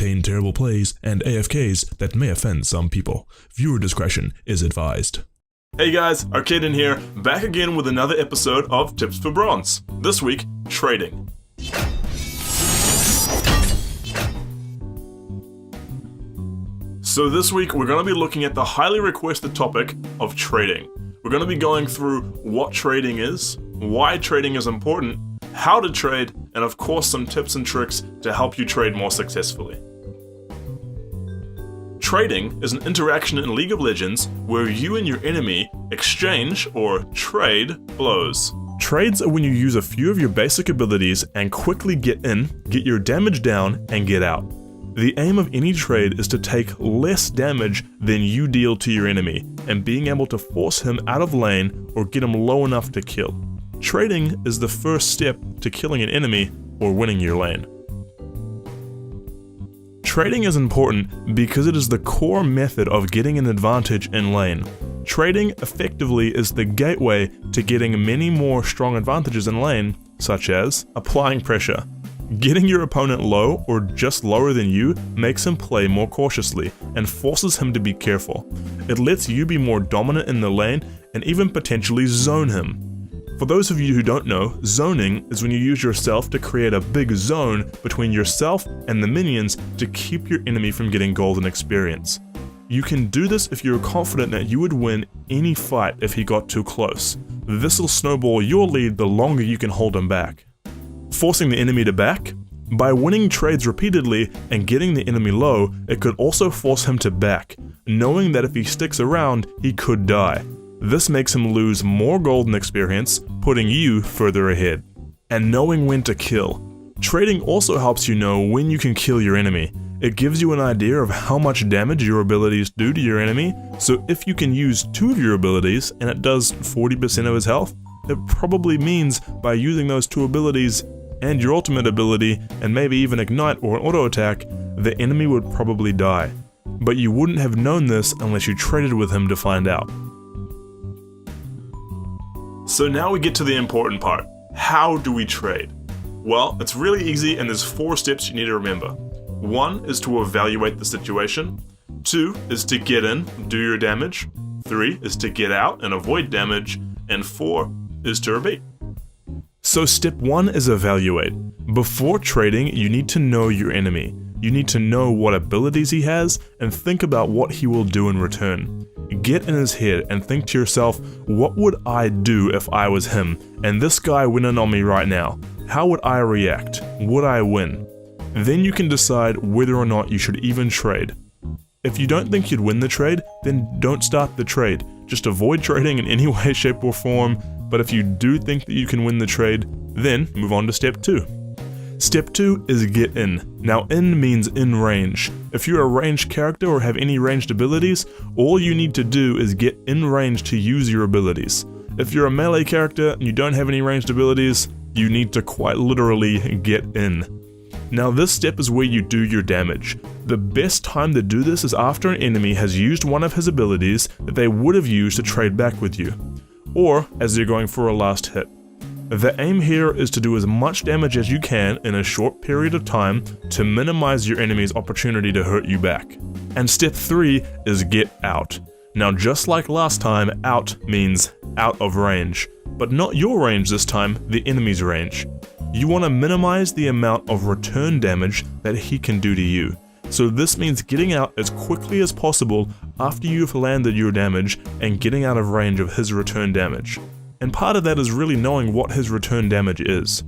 contain terrible plays and AFKs that may offend some people. Viewer discretion is advised. Hey guys, Arcadian here, back again with another episode of Tips for Bronze. This week, trading. So this week we're going to be looking at the highly requested topic of trading. We're going to be going through what trading is, why trading is important, how to trade, and of course some tips and tricks to help you trade more successfully. Trading is an interaction in League of Legends where you and your enemy exchange or trade blows. Trades are when you use a few of your basic abilities and quickly get in, get your damage down, and get out. The aim of any trade is to take less damage than you deal to your enemy, and being able to force him out of lane or get him low enough to kill. Trading is the first step to killing an enemy or winning your lane. Trading is important because it is the core method of getting an advantage in lane. Trading effectively is the gateway to getting many more strong advantages in lane, such as applying pressure. Getting your opponent low or just lower than you makes him play more cautiously and forces him to be careful. It lets you be more dominant in the lane and even potentially zone him. For those of you who don't know, zoning is when you use yourself to create a big zone between yourself and the minions to keep your enemy from getting golden experience. You can do this if you're confident that you would win any fight if he got too close. This will snowball your lead the longer you can hold him back. Forcing the enemy to back? By winning trades repeatedly and getting the enemy low, it could also force him to back, knowing that if he sticks around, he could die. This makes him lose more golden experience, putting you further ahead. And knowing when to kill. Trading also helps you know when you can kill your enemy. It gives you an idea of how much damage your abilities do to your enemy, so if you can use 2 of your abilities and it does 40% of his health, it probably means by using those 2 abilities and your ultimate ability, and maybe even ignite or an auto attack, the enemy would probably die. But you wouldn't have known this unless you traded with him to find out. So now we get to the important part. How do we trade? Well, it's really easy and there's 4 steps you need to remember. 1 is to evaluate the situation. 2 is to get in, do your damage. 3 is to get out and avoid damage. And 4 is to repeat. So step 1 is evaluate. Before trading, you need to know your enemy. You need to know what abilities he has and think about what he will do in return. Get in his head and think to yourself, what would I do if I was him and this guy went in on me right now? How would I react? Would I win? Then you can decide whether or not you should even trade. If you don't think you'd win the trade, then don't start the trade. Just avoid trading in any way, shape or form. But if you do think that you can win the trade, then move on to step 2. Step 2 is get in. Now in means in range. If you're a ranged character or have any ranged abilities, all you need to do is get in range to use your abilities. If you're a melee character and you don't have any ranged abilities, you need to quite literally get in. Now this step is where you do your damage. The best time to do this is after an enemy has used one of his abilities that they would have used to trade back with you, or as they're going for a last hit. The aim here is to do as much damage as you can in a short period of time to minimize your enemy's opportunity to hurt you back. And step 3 is get out. Now just like last time, out means out of range, but not your range this time, the enemy's range. You want to minimize the amount of return damage that he can do to you. So this means getting out as quickly as possible after you've landed your damage and getting out of range of his return damage. And part of that is really knowing what his return damage is.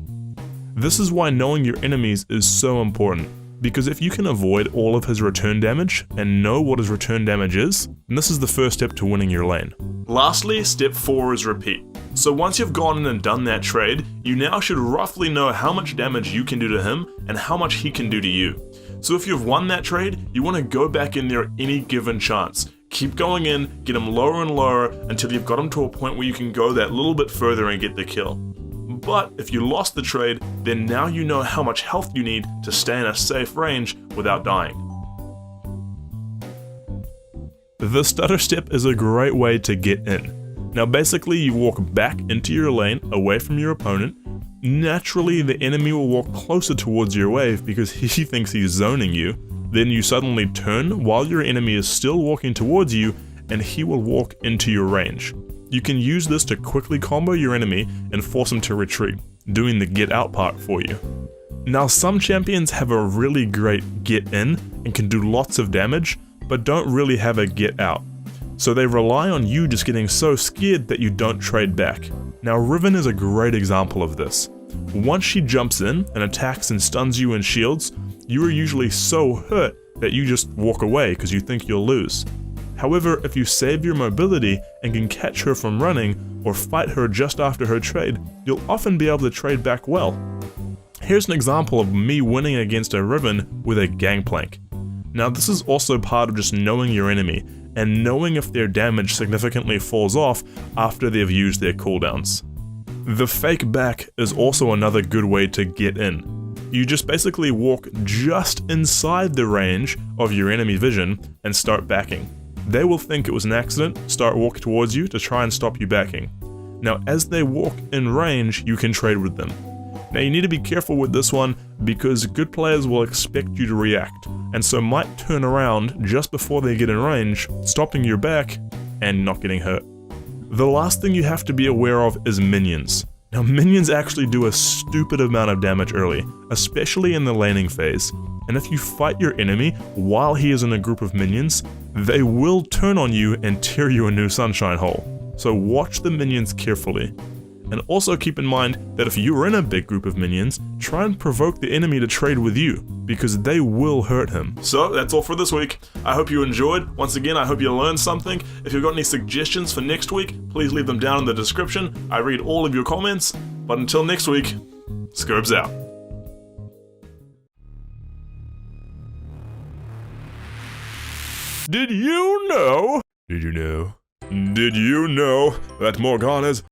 This is why knowing your enemies is so important, because if you can avoid all of his return damage and know what his return damage is, then this is the first step to winning your lane. Lastly, step 4 is repeat. So once you've gone in and done that trade, you now should roughly know how much damage you can do to him and how much he can do to you. So if you've won that trade, you want to go back in there any given chance. Keep going in, get him lower and lower until you've got him to a point where you can go that little bit further and get the kill. But if you lost the trade, then now you know how much health you need to stay in a safe range without dying. The stutter step is a great way to get in. Now basically you walk back into your lane away from your opponent. Naturally the enemy will walk closer towards your wave because he thinks he's zoning you, Then you suddenly turn while your enemy is still walking towards you, and he will walk into your range. You can use this to quickly combo your enemy and force him to retreat, doing the get out part for you. Now, some champions have a really great get in and can do lots of damage, but don't really have a get out. So they rely on you just getting so scared that you don't trade back. Now, Riven is a great example of this. Once she jumps in and attacks and stuns you and shields, you are usually so hurt that you just walk away because you think you'll lose. However, if you save your mobility and can catch her from running or fight her just after her trade, you'll often be able to trade back well. Here's an example of me winning against a Riven with a Gangplank. Now, this is also part of just knowing your enemy and knowing if their damage significantly falls off after they've used their cooldowns. The fake back is also another good way to get in. You just basically walk just inside the range of your enemy vision and start backing. They will think it was an accident, start walking towards you to try and stop you backing. Now, as they walk in range, you can trade with them. Now, you need to be careful with this one because good players will expect you to react, and so might turn around just before they get in range, stopping your back and not getting hurt. The last thing you have to be aware of is minions. Now, minions actually do a stupid amount of damage early, especially in the laning phase, and if you fight your enemy while he is in a group of minions, they will turn on you and tear you a new sunshine hole. So watch the minions carefully. And also keep in mind that if you're in a big group of minions, try and provoke the enemy to trade with you, because they will hurt him. So that's all for this week. I hope you enjoyed. Once again, I hope you learned something. If you've got any suggestions for next week, please leave them down in the description. I read all of your comments. But until next week, Scurbs out. Did you know that Morgana's